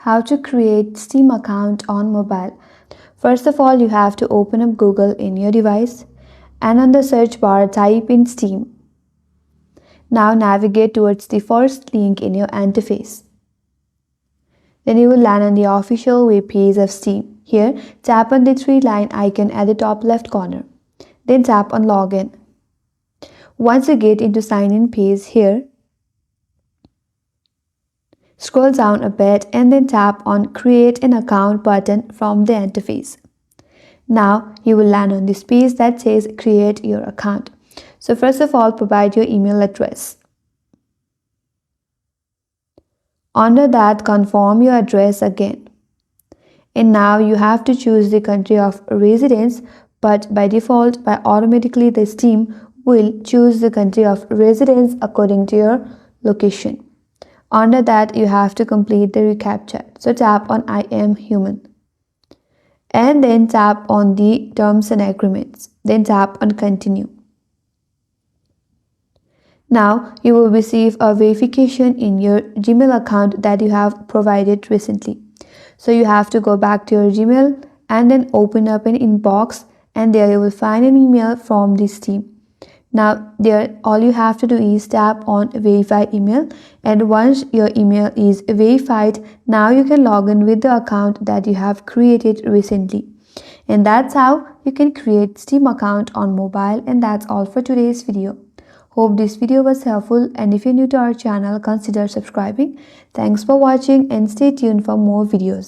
How to create Steam account on mobile. First of all, you have to open up Google in your device and on the search bar type in Steam. Now navigate towards the first link in your interface. Then you will land on the official web page of Steam. Here, tap on the three-line icon at the top left corner. Then tap on Login. Once you get into sign-in page here, scroll down a bit and then tap on Create an Account button from the interface. Now you will land on this page that says Create your account. So first of all, provide your email address. Under that, confirm your address again. And now you have to choose the country of residence, but by default, automatically the Steam will choose the country of residence according to your location. Under that, you have to complete the reCAPTCHA. So tap on I am human. And then tap on the terms and agreements. Then tap on continue. Now you will receive a verification in your Gmail account that you have provided recently. So you have to go back to your Gmail and then open up an inbox, and there you will find an email from this team. Now there all you have to do is tap on verify email, and once your email is verified, now you can log in with the account that you have created recently. And that's how you can create Steam account on mobile. And that's all for today's video. Hope this video was helpful, and if you're new to our channel, consider subscribing. Thanks for watching and stay tuned for more videos.